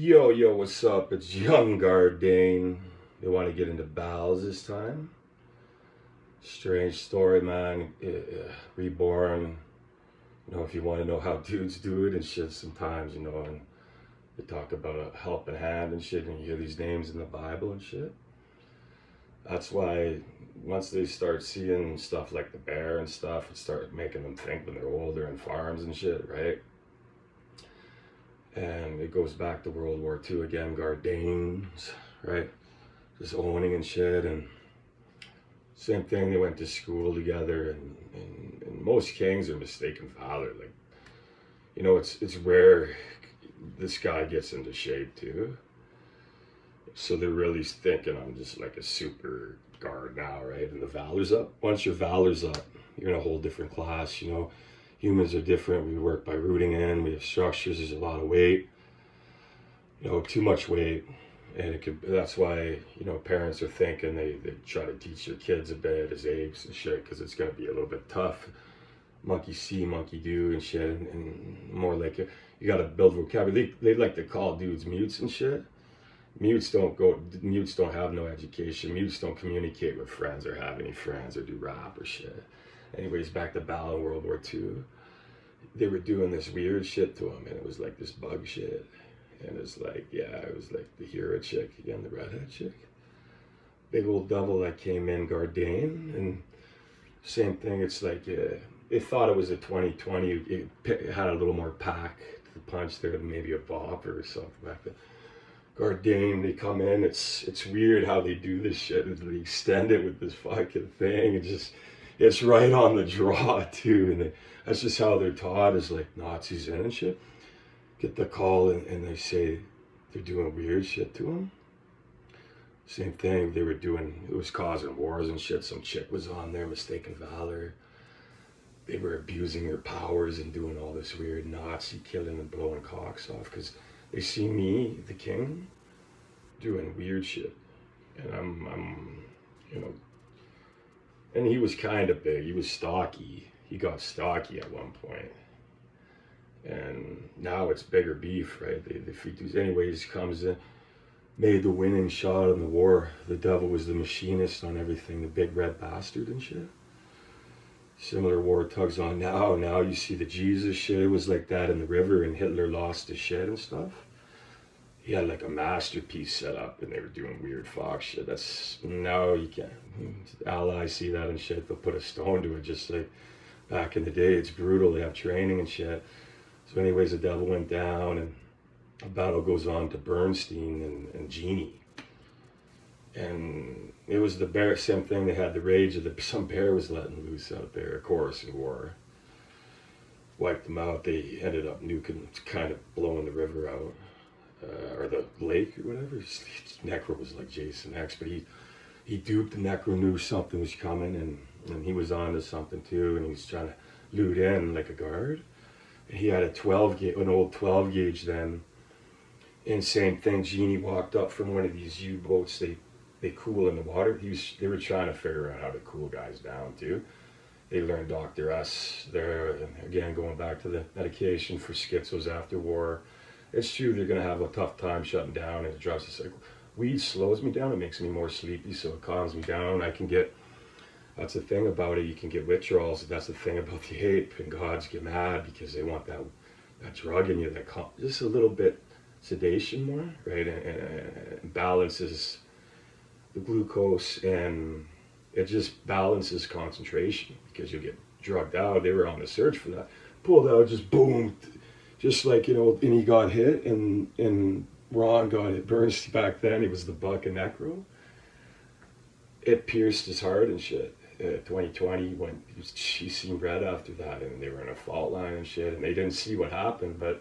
Yo, what's up? It's young Daime. They want to get into Bop'Z this time. Strange story, man. Reborn. If you want to know how dudes do it and shit, sometimes, and they talk about a helping hand and shit, and you hear these names in the Bible and shit. That's why once they start seeing stuff like the bear and stuff, it start making them think when they're older and farms and shit, right? And it goes back to World War II again, Dames, right? Just owning and shit. And same thing, they went to school together. And most kings are mistaken valor. Like, it's rare this guy gets into shape too. So they're really thinking I'm just like a super guard now, right? And the valor's up. Once your valor's up, you're in a whole different class, Humans are different. We work by rooting in. We have structures. There's a lot of weight. Too much weight, and that's why parents are thinking they try to teach their kids a bit as apes and shit, because it's gonna be a little bit tough. Monkey see, monkey do, and shit, and more like you got to build vocabulary. They like to call dudes mutes and shit. Mutes don't have no education. Mutes don't communicate with friends or have any friends or do rap or shit. Anyways, back to Bal in World War II. They were doing this weird shit to him, and it was like this bug shit. And it's like, yeah, it was like the hero chick, again, the redhead chick. Big old devil that came in, Daime. And same thing, it's like, they thought it was a 2020. It had a little more pack to the punch there, maybe a bop or something like that. Daime, they come in, it's weird how they do this shit. They extend it with this fucking thing. It's right on the draw too, and that's just how they're taught, is like Nazis in and shit. Get the call and they say they're doing weird shit to them. Same thing they were doing, it was causing wars and shit. Some chick was on there, mistaken valor. They were abusing their powers and doing all this weird Nazi killing and blowing cocks off, because they see me, the king, doing weird shit. And I'm and he was kind of big. He was stocky. He got stocky at one point. And now it's bigger beef, right? They feed these. Anyways, comes in, made the winning shot in the war. The devil was the machinist on everything, the big red bastard and shit. Similar war tugs on now. Now you see the Jesus shit. It was like that in the river, and Hitler lost his shit and stuff. He had like a masterpiece set up, and they were doing weird fox shit. That's, now you can't. Allies see that and shit, they'll put a stone to it, just like back in the day. It's brutal. They have training and shit. So anyways, the devil went down, and a battle goes on to Bernstein and Genie. And it was the bear, same thing. They had the rage of some bear was letting loose out there, of course, in war. Wiped them out. They ended up nuking, kind of blowing the river out. Or the lake or whatever. Necro was like Jason X, but he duped the Necro, knew something was coming, and he was on to something too, and he was trying to loot in like a guard. And he had an old 12 gauge then. And same thing, Genie walked up from one of these U-boats. They cool in the water. They were trying to figure out how to cool guys down too. They learned Dr. S there, and again, going back to the medication for schizos after war. It's true, they're going to have a tough time shutting down, and it drives us like, weed slows me down, it makes me more sleepy, so it calms me down. That's the thing about it, you can get withdrawals. That's the thing about the ape, and gods get mad because they want that drug in you that just a little bit sedation more, right? And balances the glucose, and it just balances concentration, because you'll get drugged out. They were on the search for that. Pulled out, just boom. Just like, and he got hit, and Ron got hit. Bernstein back then, he was the buck and Necro. It pierced his heart and shit. 2020, when she seen red after that, and they were in a fault line and shit, and they didn't see what happened, but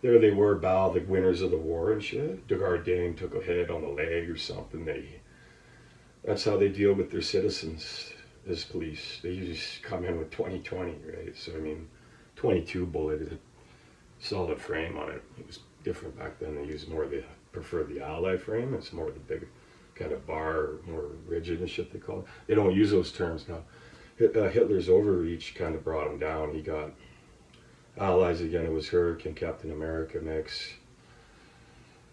there they were, Bal, the winners of the war and shit. Daime took a hit on the leg or something. That's how they deal with their citizens as police. They usually come in with 2020, right? So, 22 bullet, solid frame on it. It was different back then. They used preferred the Ally frame. It's more the big kind of bar, more rigid and shit they call it. They don't use those terms now. Hitler's overreach kind of brought him down. He got Allies again. It was Hurricane, Captain America mix.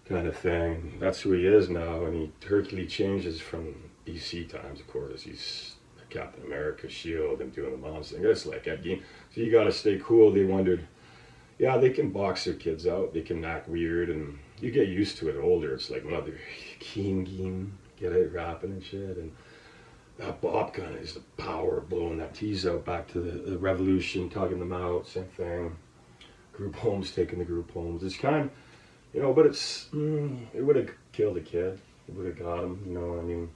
kind of thing. That's who he is now, and he Hercules changes from BC times, of course. He's Captain America, Shield, and doing the mom's thing. It's like that game. So you got to stay cool. They wondered, yeah, they can box their kids out. They can act weird, and you get used to it older. It's like Mother Keen Game, get it rapping and shit. And that Bob gun is the power of blowing that tease out back to the revolution, tugging them out, same thing. Group homes, taking the group homes. It's kind of, but it would have killed a kid. It would have got him, I mean.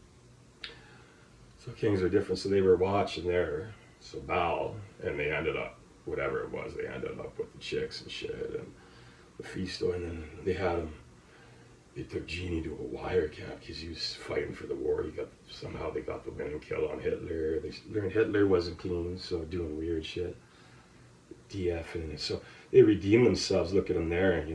So kings are different. So they were watching there, so Bal, and they ended up, whatever it was, they ended up with the chicks and shit, and the feast, and then they took Genie to a wire camp because he was fighting for the war. Somehow they got the winning kill on Hitler. They learned Hitler wasn't clean, so doing weird shit. DFing it. So they redeemed themselves. Look at them there,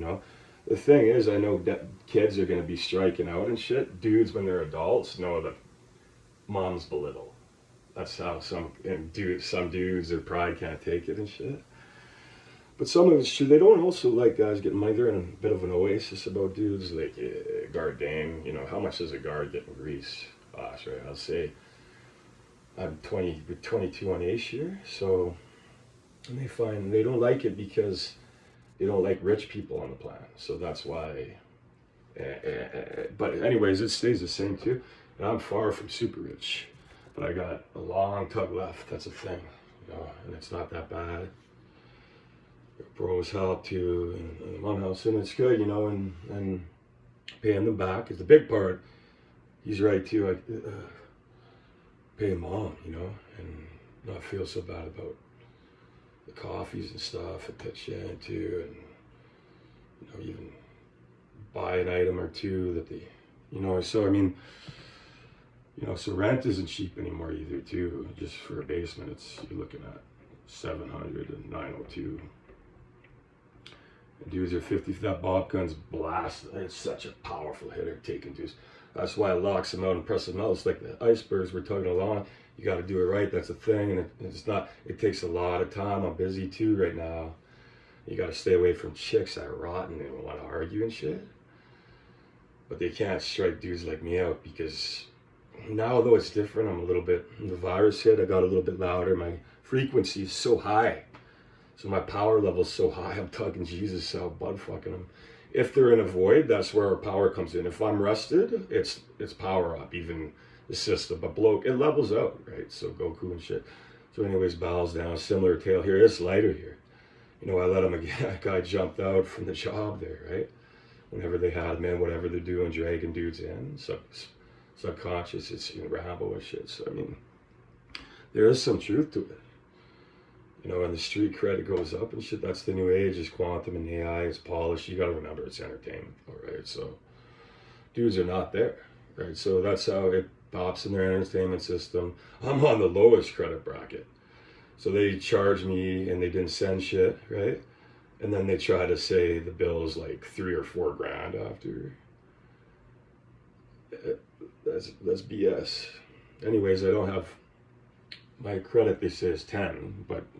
The thing is, I know that kids are going to be striking out and shit. Dudes, when they're adults, know that moms belittle. That's how some dudes, their pride can't take it and shit. But some of it's true. They don't also like guys getting money. They're in a bit of an oasis about dudes. Like guard Daime, how much does a guard get in Greece? Gosh, right? I'll say I'm 22 on Ace year. So, and they find they don't like it because they don't like rich people on the planet. So that's why. But anyways, it stays the same too. And I'm far from super rich, but I got a long tug left. That's a thing, and it's not that bad. Bros help too, and the mom helps, and it's good, and paying them back is the big part. He's right too. I pay mom, and not feel so bad about the coffees and stuff and pitch in too, and even buy an item or two that they, So I mean, so rent isn't cheap anymore either too. Just for a basement, you're looking at 700 and 902. Dudes are 50. That Bob gun's blast. It's such a powerful hitter taking dudes. That's why it locks them out and presses them out. It's like the icebergs we're tugging along. You got to do it right. That's a thing, and it's not. It takes a lot of time. I'm busy too right now. You got to stay away from chicks that are rotten and want to argue and shit. But they can't strike dudes like me out because now, though it's different, I'm a little bit. The virus hit. I got a little bit louder. My frequency is so high. So my power level's so high, I'm tugging Jesus out, butt fucking them. If they're in a void, that's where our power comes in. If I'm rested, it's power up, even the system. But bloke, it levels out, right? So Goku and shit. So anyways, Bal's down, similar tale here. It's lighter here. I let him again. That guy jumped out from the job there, right? Whenever they had men, whatever they're doing, dragging dudes in. Subconscious, it's Rambo and shit. So I mean, there is some truth to it. And the street credit goes up and shit. That's the new age. It's quantum and AI. It's polished. You got to remember it's entertainment, all right? So dudes are not there, right? So that's how it pops in their entertainment system. I'm on the lowest credit bracket. So they charge me and they didn't send shit, right? And then they try to say the bill is like $3 or $4 grand after. That's BS. Anyways, I don't have my credit. They say is 10, but